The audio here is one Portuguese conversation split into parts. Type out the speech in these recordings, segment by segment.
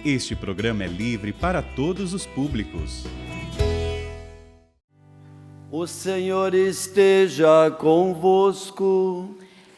Este programa é livre para todos os públicos. O Senhor esteja convosco.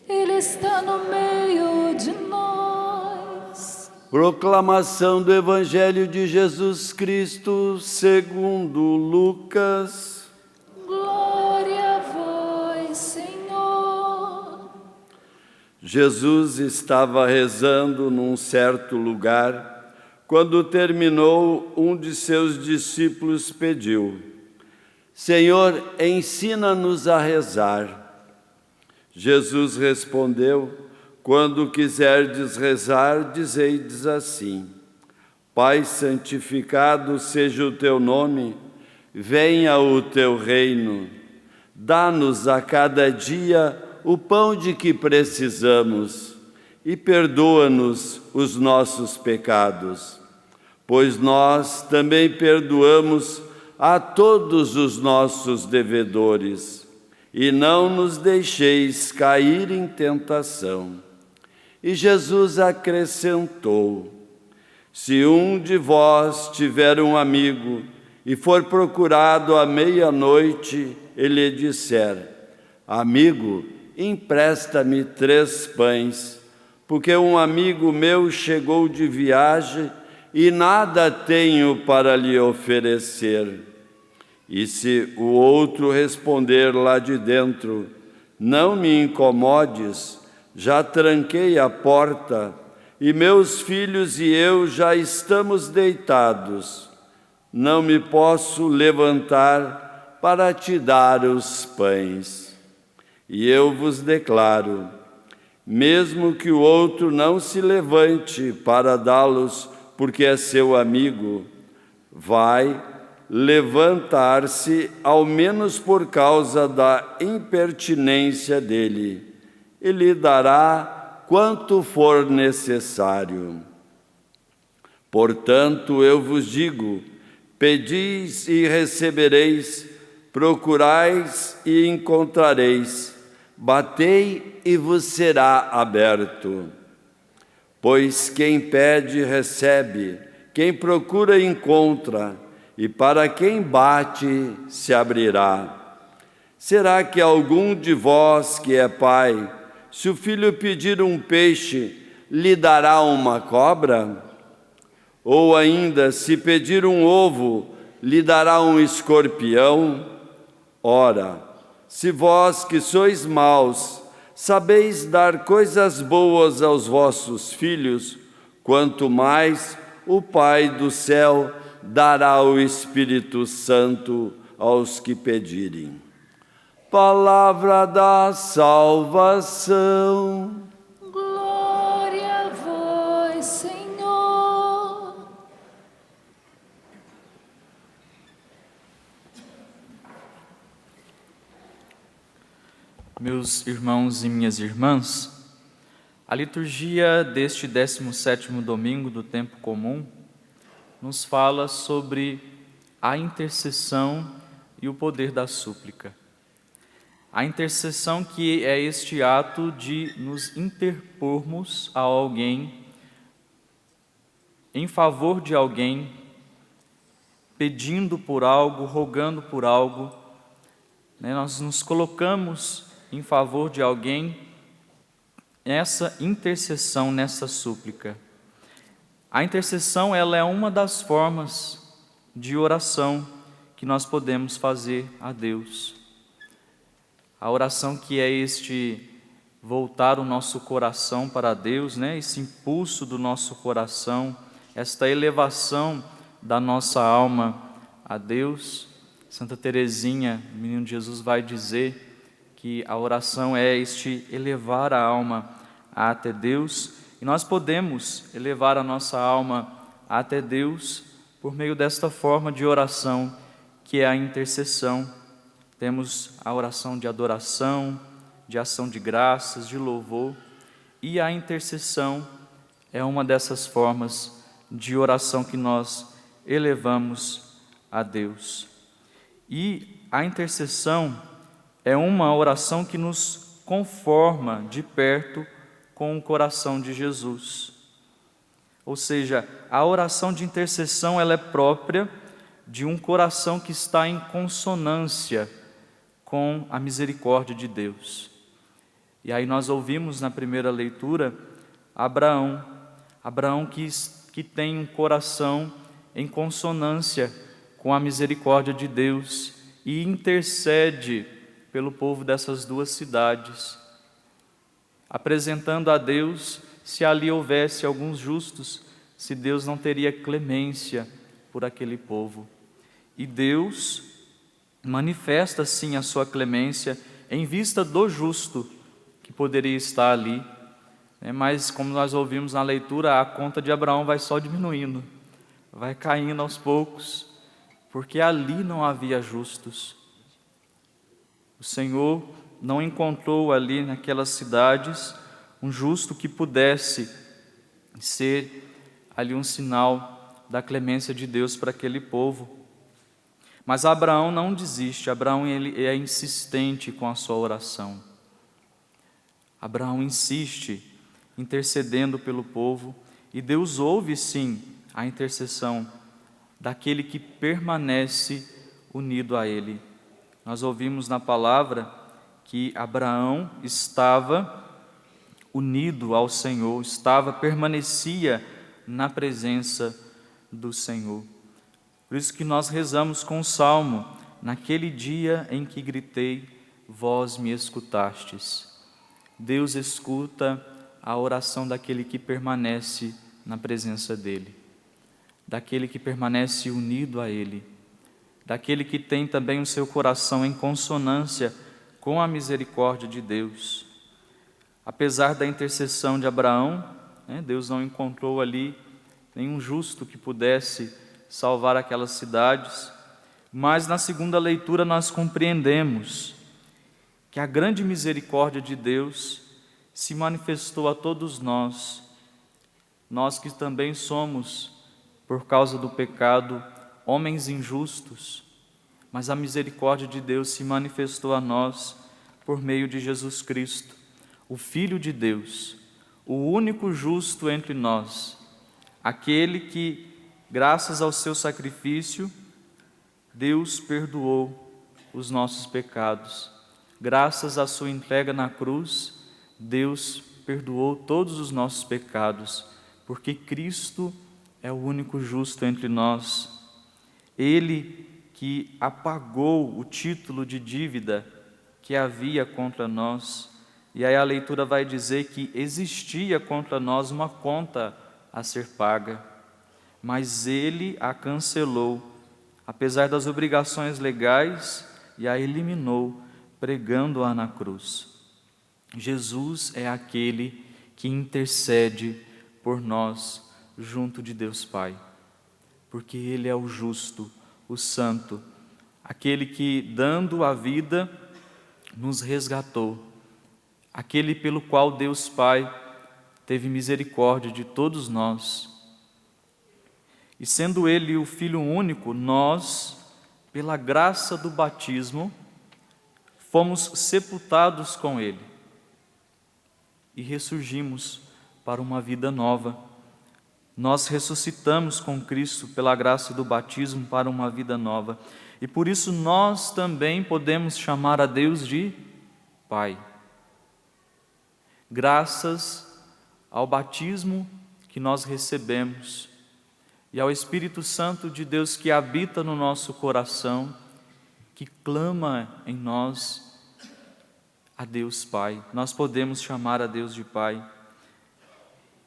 Ele está no meio de nós. Proclamação do Evangelho de Jesus Cristo segundo Lucas. Glória a vós, Senhor. Jesus estava rezando num certo lugar. Quando terminou, um de seus discípulos pediu: Senhor, ensina-nos a rezar. Jesus respondeu: quando quiserdes rezar, dizeides assim: Pai santificado seja o teu nome, venha o teu reino. Dá-nos a cada dia o pão de que precisamos e perdoa-nos os nossos pecados, pois nós também perdoamos a todos os nossos devedores, e não nos deixeis cair em tentação. E Jesus acrescentou: se um de vós tiver um amigo e for procurado à meia-noite, e lhe disser: amigo, empresta-me 3 pães, porque um amigo meu chegou de viagem e nada tenho para lhe oferecer. E se o outro responder lá de dentro: não me incomodes, já tranquei a porta, e meus filhos e eu já estamos deitados, não me posso levantar para te dar os pães. E eu vos declaro, mesmo que o outro não se levante para dá-los, porque é seu amigo, vai levantar-se, ao menos por causa da impertinência dele, e lhe dará quanto for necessário. Portanto, eu vos digo: pedis e recebereis, procurais e encontrareis, batei e vos será aberto. Pois quem pede, recebe, quem procura, encontra, e para quem bate, se abrirá. Será que algum de vós que é pai, se o filho pedir um peixe, lhe dará uma cobra? Ou ainda, se pedir um ovo, lhe dará um escorpião? Ora, se vós que sois maus, sabeis dar coisas boas aos vossos filhos, quanto mais o Pai do céu dará o Espírito Santo aos que pedirem. Palavra da salvação. Glória a vós, Senhor. Meus irmãos e minhas irmãs, a liturgia deste 17º domingo do tempo comum nos fala sobre a intercessão e o poder da súplica. A intercessão, que é este ato de nos interpormos a alguém, em favor de alguém, pedindo por algo, rogando por algo, Nós nos colocamos em favor de alguém, nessa intercessão, nessa súplica. A intercessão, ela é uma das formas de oração que nós podemos fazer a Deus. A oração que é este voltar o nosso coração para Deus, esse impulso do nosso coração, esta elevação da nossa alma a Deus. Santa Teresinha, o Menino Jesus, vai dizer que a oração é este elevar a alma até Deus, e nós podemos elevar a nossa alma até Deus por meio desta forma de oração, que é a intercessão. Temos a oração de adoração, de ação de graças, de louvor, e a intercessão é uma dessas formas de oração que nós elevamos a Deus. E a intercessão é uma oração que nos conforma de perto com o coração de Jesus. Ou seja, a oração de intercessão ela é própria de um coração que está em consonância com a misericórdia de Deus. E aí nós ouvimos na primeira leitura Abraão que tem um coração em consonância com a misericórdia de Deus e intercede pelo povo dessas duas cidades, apresentando a Deus se ali houvesse alguns justos, se Deus não teria clemência por aquele povo. E Deus manifesta sim a sua clemência em vista do justo que poderia estar ali, mas como nós ouvimos na leitura, a conta de Abraão vai só diminuindo, vai caindo aos poucos, porque ali não havia justos. O Senhor não encontrou ali naquelas cidades um justo que pudesse ser ali um sinal da clemência de Deus para aquele povo. Mas Abraão não desiste, Abraão ele é insistente com a sua oração. Abraão insiste, intercedendo pelo povo, e Deus ouve sim a intercessão daquele que permanece unido a Ele. Nós ouvimos na palavra que Abraão estava unido ao Senhor, permanecia na presença do Senhor. Por isso que nós rezamos com o Salmo: naquele dia em que gritei, vós me escutastes. Deus escuta a oração daquele que permanece na presença dEle, daquele que permanece unido a Ele, daquele que tem também o seu coração em consonância com a misericórdia de Deus. Apesar da intercessão de Abraão, Deus não encontrou ali nenhum justo que pudesse salvar aquelas cidades, mas na segunda leitura nós compreendemos que a grande misericórdia de Deus se manifestou a todos nós que também somos, por causa do pecado, homens injustos, mas a misericórdia de Deus se manifestou a nós por meio de Jesus Cristo, o Filho de Deus, o único justo entre nós, aquele que, graças ao seu sacrifício, Deus perdoou os nossos pecados. Graças à sua entrega na cruz, Deus perdoou todos os nossos pecados, porque Cristo é o único justo entre nós. Ele que apagou o título de dívida que havia contra nós. E aí a leitura vai dizer que existia contra nós uma conta a ser paga, mas Ele a cancelou, apesar das obrigações legais, e a eliminou, pregando-a na cruz. Jesus é aquele que intercede por nós junto de Deus Pai, porque Ele é o justo, o santo, aquele que, dando a vida, nos resgatou, aquele pelo qual Deus Pai teve misericórdia de todos nós. E sendo Ele o Filho único, nós, pela graça do batismo, fomos sepultados com Ele e ressurgimos para uma vida nova. Nós ressuscitamos com Cristo pela graça do batismo para uma vida nova. E por isso nós também podemos chamar a Deus de Pai. Graças ao batismo que nós recebemos e ao Espírito Santo de Deus que habita no nosso coração, que clama em nós a Deus Pai. Nós podemos chamar a Deus de Pai.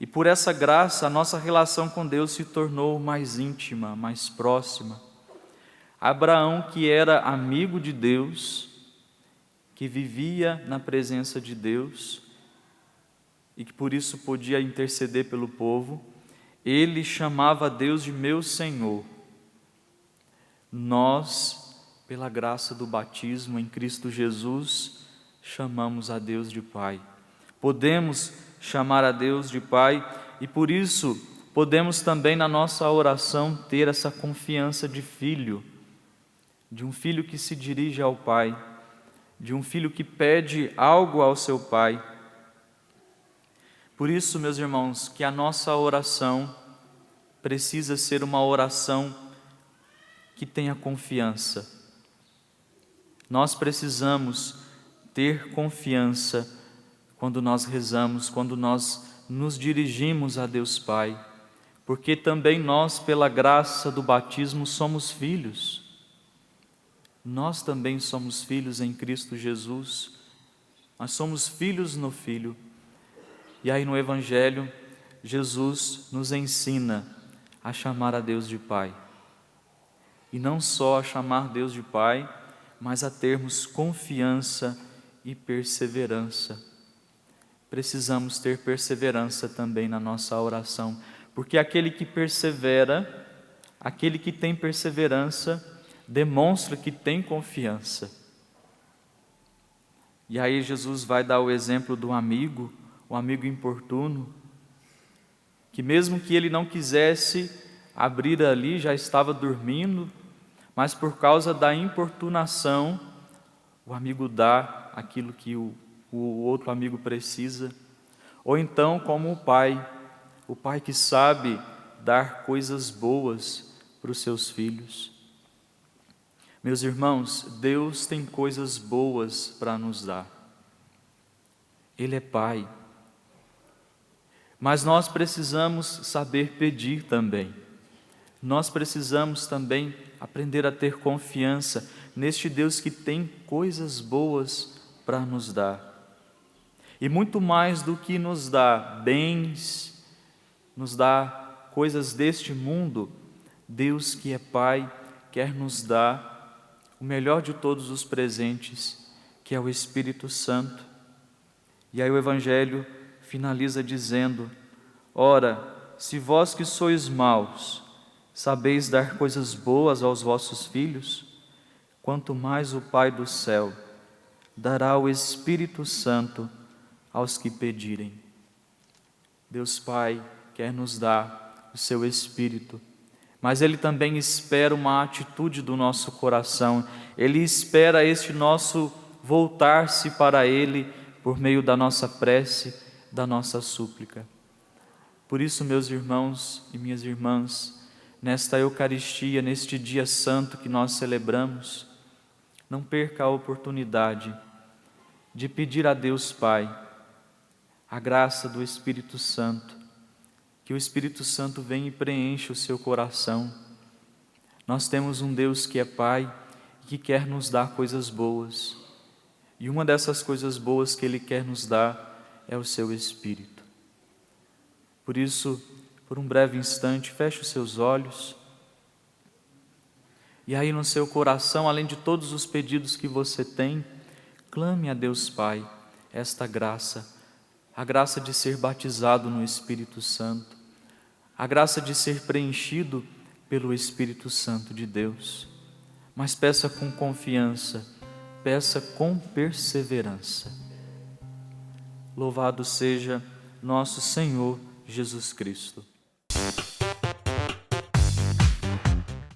E por essa graça, a nossa relação com Deus se tornou mais íntima, mais próxima. Abraão, que era amigo de Deus, que vivia na presença de Deus e que por isso podia interceder pelo povo, ele chamava Deus de meu Senhor. Nós, pela graça do batismo em Cristo Jesus, chamamos a Deus de Pai. Podemos chamar a Deus de Pai e por isso podemos também na nossa oração ter essa confiança de filho, de um filho que se dirige ao Pai, de um filho que pede algo ao seu Pai. Por isso, meus irmãos, que a nossa oração precisa ser uma oração que tenha confiança. Nós precisamos ter confiança quando nós rezamos, quando nós nos dirigimos a Deus Pai, porque também nós, pela graça do batismo, somos filhos. Nós também somos filhos em Cristo Jesus. Nós somos filhos no Filho. E aí no Evangelho, Jesus nos ensina a chamar a Deus de Pai. E não só a chamar Deus de Pai, mas a termos confiança e perseverança. Precisamos ter perseverança também na nossa oração, porque aquele que persevera, aquele que tem perseverança, demonstra que tem confiança. E aí Jesus vai dar o exemplo do amigo, o amigo importuno, que mesmo que ele não quisesse abrir ali, já estava dormindo, mas por causa da importunação, o amigo dá aquilo que o outro amigo precisa. Ou então, como o pai que sabe dar coisas boas para os seus filhos. Meus irmãos, Deus tem coisas boas para nos dar. Ele é Pai. Mas nós precisamos saber pedir também. Nós precisamos também aprender a ter confiança neste Deus que tem coisas boas para nos dar. E muito mais do que nos dá bens, nos dá coisas deste mundo, Deus que é Pai quer nos dar o melhor de todos os presentes, que é o Espírito Santo. E aí o Evangelho finaliza dizendo: ora, se vós que sois maus, sabeis dar coisas boas aos vossos filhos, quanto mais o Pai do céu dará o Espírito Santo aos que pedirem. Deus Pai quer nos dar o seu Espírito, mas Ele também espera uma atitude do nosso coração. Ele espera este nosso voltar-se para Ele por meio da nossa prece, da nossa súplica. Por isso, meus irmãos e minhas irmãs, nesta Eucaristia, neste dia santo que nós celebramos, não perca a oportunidade de pedir a Deus Pai a graça do Espírito Santo, que o Espírito Santo venha e preencha o seu coração. Nós temos um Deus que é Pai e que quer nos dar coisas boas. E uma dessas coisas boas que Ele quer nos dar é o seu Espírito. Por isso, por um breve instante, feche os seus olhos. E aí no seu coração, além de todos os pedidos que você tem, clame a Deus Pai esta graça, a graça de ser batizado no Espírito Santo, a graça de ser preenchido pelo Espírito Santo de Deus. Mas peça com confiança, peça com perseverança. Louvado seja nosso Senhor Jesus Cristo.